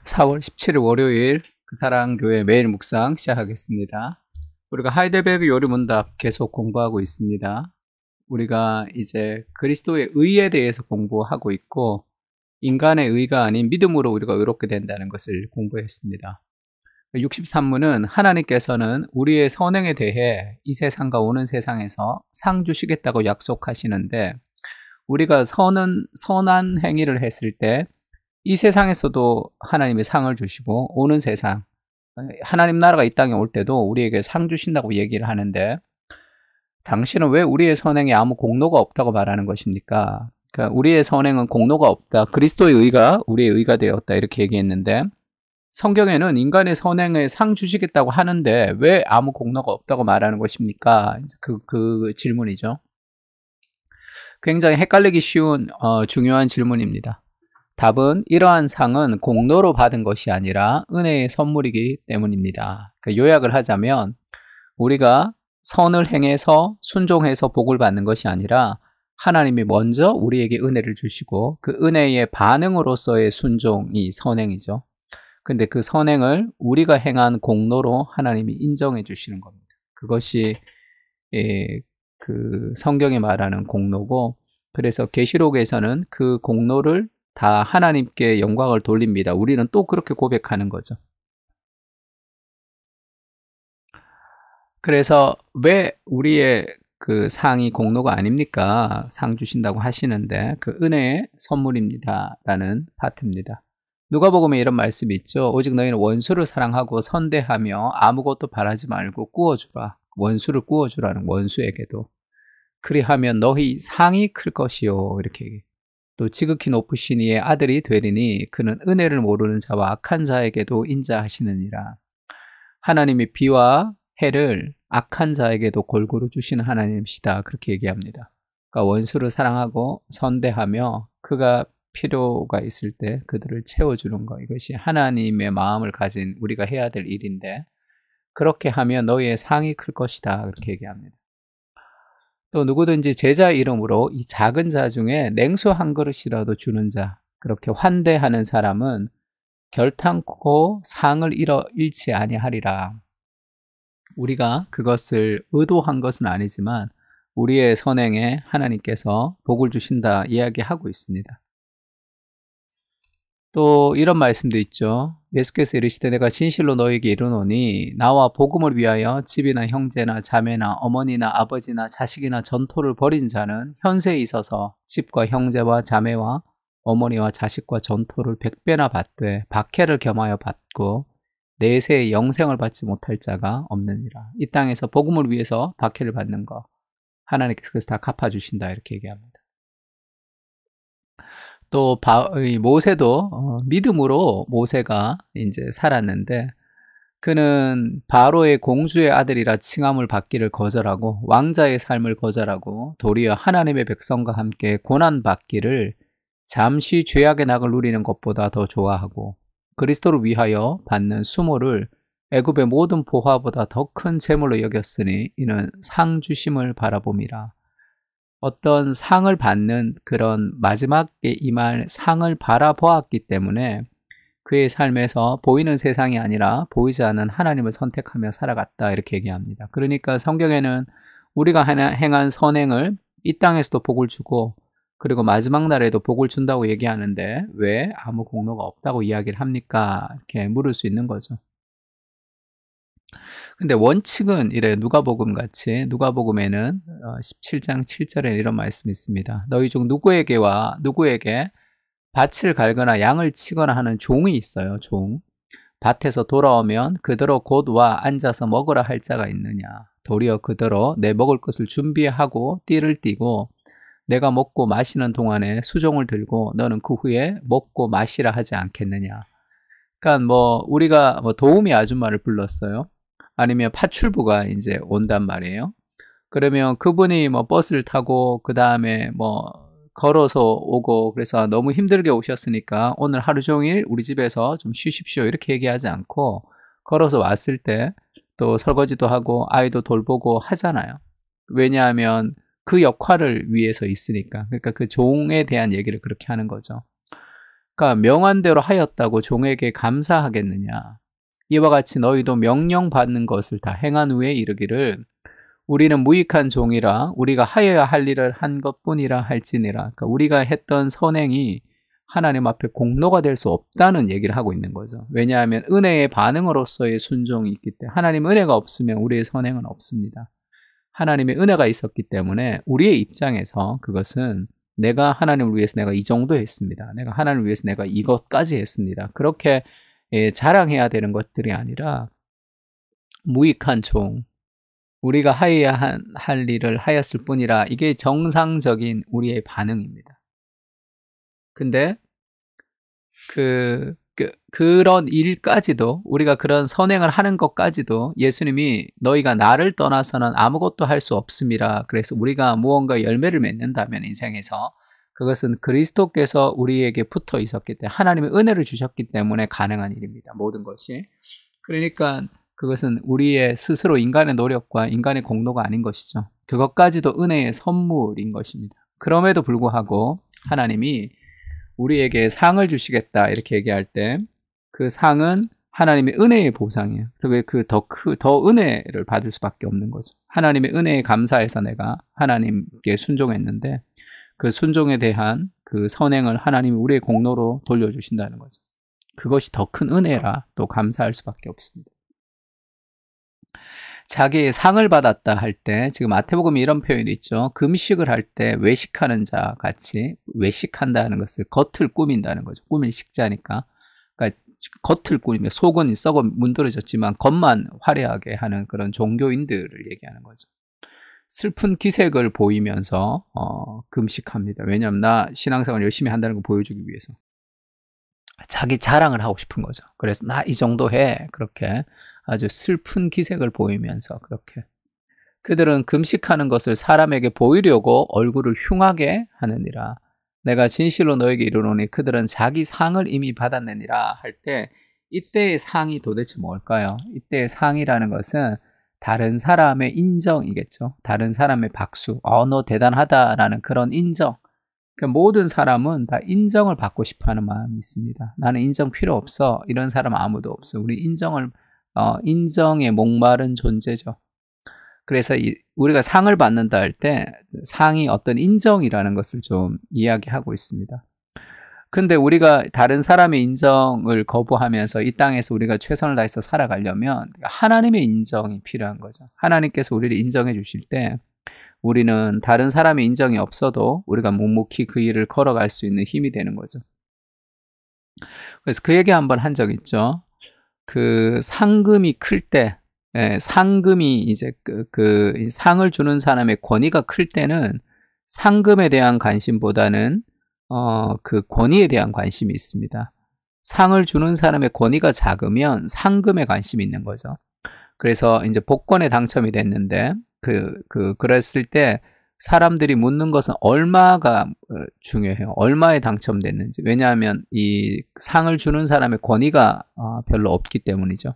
4월 17일 월요일 그사랑교회 매일 묵상 시작하겠습니다. 우리가 하이델베르그 요리문답 계속 공부하고 있습니다. 우리가 이제 그리스도의 의에 대해서 공부하고 있고 인간의 의가 아닌 믿음으로 우리가 의롭게 된다는 것을 공부했습니다. 63문은 하나님께서는 우리의 선행에 대해 이 세상과 오는 세상에서 상 주시겠다고 약속하시는데 우리가 선한 행위를 했을 때 이 세상에서도 하나님의 상을 주시고 오는 세상, 하나님 나라가 이 땅에 올 때도 우리에게 상 주신다고 얘기를 하는데 당신은 왜 우리의 선행에 아무 공로가 없다고 말하는 것입니까? 그러니까 우리의 선행은 공로가 없다. 그리스도의 의가 우리의 의가 되었다. 이렇게 얘기했는데 성경에는 인간의 선행에 상 주시겠다고 하는데 왜 아무 공로가 없다고 말하는 것입니까? 그 질문이죠. 굉장히 헷갈리기 쉬운 중요한 질문입니다. 답은 이러한 상은 공로로 받은 것이 아니라 은혜의 선물이기 때문입니다. 그러니까 요약을 하자면 우리가 선을 행해서 순종해서 복을 받는 것이 아니라 하나님이 먼저 우리에게 은혜를 주시고 그 은혜의 반응으로서의 순종이 선행이죠. 근데 그 선행을 우리가 행한 공로로 하나님이 인정해 주시는 겁니다. 그것이 그 성경이 말하는 공로고, 그래서 계시록에서는 그 공로를 다 하나님께 영광을 돌립니다. 우리는 또 그렇게 고백하는 거죠. 그래서 왜 우리의 그 상이 공로가 아닙니까? 상 주신다고 하시는데 그 은혜의 선물입니다. 라는 파트입니다. 누가복음에 이런 말씀이 있죠. 오직 너희는 원수를 사랑하고 선대하며 아무것도 바라지 말고 꾸어주라. 원수를 꾸어주라는, 원수에게도. 그리하면 너희 상이 클 것이요. 이렇게 얘기해요. 또 지극히 높으신 이의 아들이 되리니 그는 은혜를 모르는 자와 악한 자에게도 인자하시느니라. 하나님이 비와 해를 악한 자에게도 골고루 주시는 하나님이시다. 그렇게 얘기합니다. 그러니까 원수를 사랑하고 선대하며 그가 필요가 있을 때 그들을 채워주는 것, 이것이 하나님의 마음을 가진 우리가 해야 될 일인데 그렇게 하면 너희의 상이 클 것이다. 그렇게 얘기합니다. 또 누구든지 제자 이름으로 이 작은 자 중에 냉수 한 그릇이라도 주는 자, 그렇게 환대하는 사람은 결탄코 상을 잃지 아니하리라. 우리가 그것을 의도한 것은 아니지만 우리의 선행에 하나님께서 복을 주신다 이야기하고 있습니다. 또 이런 말씀도 있죠. 예수께서 이르시되 내가 진실로 너에게 이르노니 나와 복음을 위하여 집이나 형제나 자매나 어머니나 아버지나 자식이나 전토를 벌인 자는 현세에 있어서 집과 형제와 자매와 어머니와 자식과 전토를 100배나 받되 박해를 겸하여 받고 내세의 영생을 받지 못할 자가 없느니라. 이 땅에서 복음을 위해서 박해를 받는 거 하나님께서 다 갚아주신다 이렇게 얘기합니다. 또 모세도 믿음으로 모세가 이제 살았는데 그는 바로의 공주의 아들이라 칭함을 받기를 거절하고 왕자의 삶을 거절하고 도리어 하나님의 백성과 함께 고난 받기를 잠시 죄악의 낙을 누리는 것보다 더 좋아하고 그리스도를 위하여 받는 수모를 애굽의 모든 보화보다 더 큰 재물로 여겼으니 이는 상 주심을 바라봄이라. 어떤 상을 받는 그런 마지막에 임할 상을 바라보았기 때문에 그의 삶에서 보이는 세상이 아니라 보이지 않는 하나님을 선택하며 살아갔다 이렇게 얘기합니다. 그러니까 성경에는 우리가 행한 선행을 이 땅에서도 복을 주고 그리고 마지막 날에도 복을 준다고 얘기하는데 왜 아무 공로가 없다고 이야기를 합니까? 이렇게 물을 수 있는 거죠. 근데 원칙은 이래 누가복음 같이 누가복음에는 17장 7절에 이런 말씀이 있습니다. 너희 중 누구에게 밭을 갈거나 양을 치거나 하는 종이 있어요. 종. 밭에서 돌아오면 그대로 곧 와 앉아서 먹으라 할 자가 있느냐. 도리어 그대로 내 먹을 것을 준비하고 띠를 띠고 내가 먹고 마시는 동안에 수종을 들고 너는 그 후에 먹고 마시라 하지 않겠느냐. 그러니까 우리가 도우미 아줌마를 불렀어요. 아니면 파출부가 이제 온단 말이에요. 그러면 그분이 버스를 타고 그 다음에 걸어서 오고 그래서 너무 힘들게 오셨으니까 오늘 하루 종일 우리 집에서 좀 쉬십시오 이렇게 얘기하지 않고 걸어서 왔을 때 또 설거지도 하고 아이도 돌보고 하잖아요. 왜냐하면 그 역할을 위해서 있으니까. 그러니까 그 종에 대한 얘기를 그렇게 하는 거죠. 그러니까 명한 대로 하였다고 종에게 감사하겠느냐. 이와 같이 너희도 명령받는 것을 다 행한 후에 이르기를 우리는 무익한 종이라 우리가 하여야 할 일을 한 것뿐이라 할지니라. 그러니까 우리가 했던 선행이 하나님 앞에 공로가 될 수 없다는 얘기를 하고 있는 거죠. 왜냐하면 은혜의 반응으로서의 순종이 있기 때문에 하나님 은혜가 없으면 우리의 선행은 없습니다. 하나님의 은혜가 있었기 때문에 우리의 입장에서 그것은 내가 하나님을 위해서 내가 이 정도 했습니다. 내가 하나님을 위해서 내가 이것까지 했습니다. 그렇게 자랑해야 되는 것들이 아니라 무익한 종, 우리가 하여야 할 일을 하였을 뿐이라 이게 정상적인 우리의 반응입니다. 근데 그런 일까지도 우리가 그런 선행을 하는 것까지도 예수님이 너희가 나를 떠나서는 아무것도 할 수 없음이라. 그래서 우리가 무언가 열매를 맺는다면 인생에서 그것은 그리스도께서 우리에게 붙어 있었기 때문에 하나님의 은혜를 주셨기 때문에 가능한 일입니다. 모든 것이. 그러니까 그것은 우리의 스스로 인간의 노력과 인간의 공로가 아닌 것이죠. 그것까지도 은혜의 선물인 것입니다. 그럼에도 불구하고 하나님이 우리에게 상을 주시겠다 이렇게 얘기할 때 그 상은 하나님의 은혜의 보상이에요. 그래서 더 은혜를 받을 수밖에 없는 거죠. 하나님의 은혜에 감사해서 내가 하나님께 순종했는데 그 순종에 대한 그 선행을 하나님이 우리의 공로로 돌려주신다는 거죠. 그것이 더 큰 은혜라 또 감사할 수밖에 없습니다. 자기의 상을 받았다 할 때 지금 마태복음에 이런 표현이 있죠. 금식을 할 때 외식하는 자 같이 외식한다는 것을 겉을 꾸민다는 거죠. 꾸밀 식자니까. 그러니까 겉을 꾸미며 속은 썩어 문드러졌지만 겉만 화려하게 하는 그런 종교인들을 얘기하는 거죠. 슬픈 기색을 보이면서 금식합니다. 왜냐하면 나 신앙생활 열심히 한다는 걸 보여주기 위해서. 자기 자랑을 하고 싶은 거죠. 그래서 나 이 정도 해. 그렇게 아주 슬픈 기색을 보이면서 그렇게. 그들은 금식하는 것을 사람에게 보이려고 얼굴을 흉하게 하느니라. 내가 진실로 너에게 이르노니 그들은 자기 상을 이미 받았느니라 할 때 이때의 상이 도대체 뭘까요? 이때의 상이라는 것은 다른 사람의 인정이겠죠. 다른 사람의 박수. 너 대단하다라는 그런 인정. 그러니까 모든 사람은 다 인정을 받고 싶어하는 마음이 있습니다. 나는 인정 필요 없어. 이런 사람 아무도 없어. 우리 인정에 목마른 존재죠. 그래서 우리가 상을 받는다 할 때 상이 어떤 인정이라는 것을 좀 이야기하고 있습니다. 근데 우리가 다른 사람의 인정을 거부하면서 이 땅에서 우리가 최선을 다해서 살아가려면 하나님의 인정이 필요한 거죠. 하나님께서 우리를 인정해 주실 때 우리는 다른 사람의 인정이 없어도 우리가 묵묵히 그 일을 걸어갈 수 있는 힘이 되는 거죠. 그래서 그 얘기 한번 한 적 있죠. 그 상금이 클 때, 상금이 이제 그 상을 주는 사람의 권위가 클 때는 상금에 대한 관심보다는 그 권위에 대한 관심이 있습니다. 상을 주는 사람의 권위가 작으면 상금에 관심이 있는 거죠. 그래서 이제 복권에 당첨이 됐는데 그랬을 때 사람들이 묻는 것은 얼마가 중요해요. 얼마에 당첨됐는지. 왜냐하면 이 상을 주는 사람의 권위가 별로 없기 때문이죠.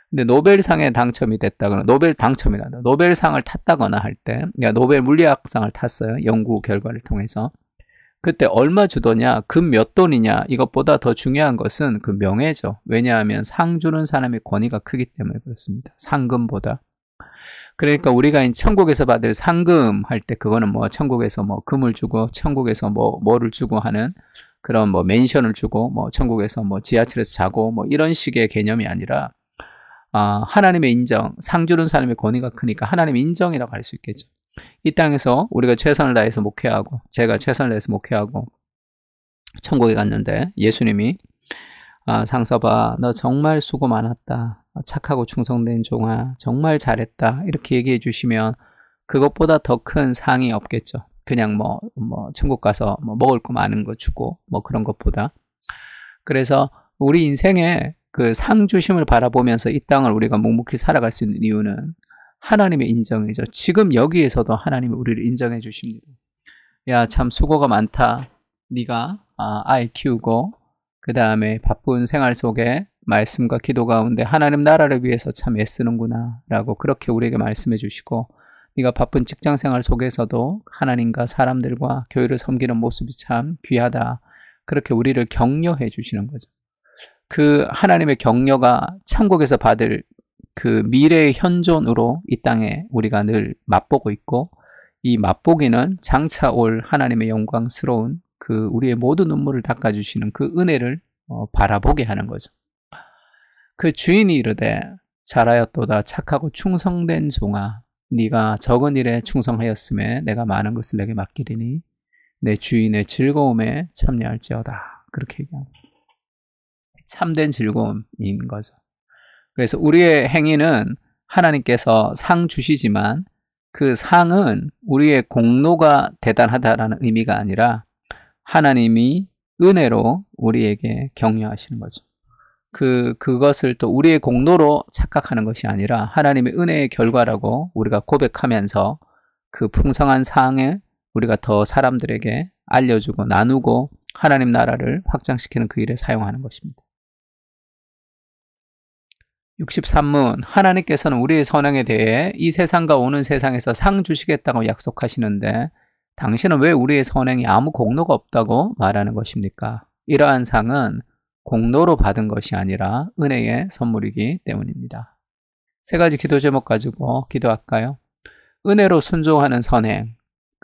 근데 노벨상에 당첨이 됐다거나 노벨상을 탔다거나 할 때, 그러니까 노벨 물리학상을 탔어요. 연구 결과를 통해서. 그때 얼마 주더냐, 금 몇 돈이냐, 이것보다 더 중요한 것은 그 명예죠. 왜냐하면 상 주는 사람의 권위가 크기 때문에 그렇습니다. 상금보다. 그러니까 우리가 천국에서 받을 상금 할 때 그거는 뭐 천국에서 뭐 금을 주고 천국에서 뭐를 주고 하는 그런 뭐 맨션을 주고 뭐 천국에서 뭐 지하철에서 자고 뭐 이런 식의 개념이 아니라 하나님의 인정, 상 주는 사람의 권위가 크니까 하나님의 인정이라고 할 수 있겠죠. 이 땅에서 우리가 최선을 다해서 목회하고 제가 최선을 다해서 목회하고 천국에 갔는데 예수님이 상서봐 너 정말 수고 많았다. 착하고 충성된 종아 정말 잘했다. 이렇게 얘기해 주시면 그것보다 더 큰 상이 없겠죠. 그냥 뭐 천국 가서 뭐 먹을 거 많은 거 주고 뭐 그런 것보다. 그래서 우리 인생에 그 상 주심을 바라보면서 이 땅을 우리가 묵묵히 살아갈 수 있는 이유는 하나님의 인정이죠. 지금 여기에서도 하나님이 우리를 인정해 주십니다. 야, 참 수고가 많다. 네가 아이 키우고 그 다음에 바쁜 생활 속에 말씀과 기도 가운데 하나님 나라를 위해서 참 애쓰는구나 라고 그렇게 우리에게 말씀해 주시고 네가 바쁜 직장 생활 속에서도 하나님과 사람들과 교회를 섬기는 모습이 참 귀하다. 그렇게 우리를 격려해 주시는 거죠. 그 하나님의 격려가 천국에서 받을 그 미래의 현존으로 이 땅에 우리가 늘 맛보고 있고, 이 맛보기는 장차 올 하나님의 영광스러운 그 우리의 모든 눈물을 닦아주시는 그 은혜를 바라보게 하는 거죠. 그 주인이 이르되 잘하였도다 착하고 충성된 종아, 네가 적은 일에 충성하였음에 내가 많은 것을 내게 맡기리니 내 주인의 즐거움에 참여할지어다. 그렇게 얘기합니다. 참된 즐거움인 거죠. 그래서 우리의 행위는 하나님께서 상 주시지만 그 상은 우리의 공로가 대단하다라는 의미가 아니라 하나님이 은혜로 우리에게 격려하시는 거죠. 그것을 또 우리의 공로로 착각하는 것이 아니라 하나님의 은혜의 결과라고 우리가 고백하면서 그 풍성한 상에 우리가 더 사람들에게 알려주고 나누고 하나님 나라를 확장시키는 그 일에 사용하는 것입니다. 63문, 하나님께서는 우리의 선행에 대해 이 세상과 오는 세상에서 상 주시겠다고 약속하시는데 당신은 왜 우리의 선행이 아무 공로가 없다고 말하는 것입니까? 이러한 상은 공로로 받은 것이 아니라 은혜의 선물이기 때문입니다. 세 가지 기도 제목 가지고 기도할까요? 은혜로 순종하는 선행,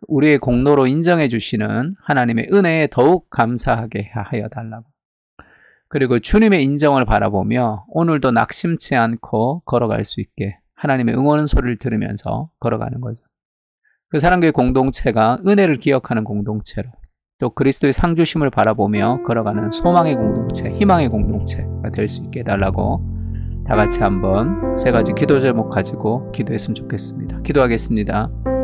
우리의 공로로 인정해 주시는 하나님의 은혜에 더욱 감사하게 하여 달라고. 그리고 주님의 인정을 바라보며 오늘도 낙심치 않고 걸어갈 수 있게 하나님의 응원 소리를 들으면서 걸어가는 거죠. 그 사랑교회 공동체가 은혜를 기억하는 공동체로, 또 그리스도의 상주심을 바라보며 걸어가는 소망의 공동체, 희망의 공동체가 될 수 있게 해달라고 다 같이 한번 세 가지 기도 제목 가지고 기도했으면 좋겠습니다. 기도하겠습니다.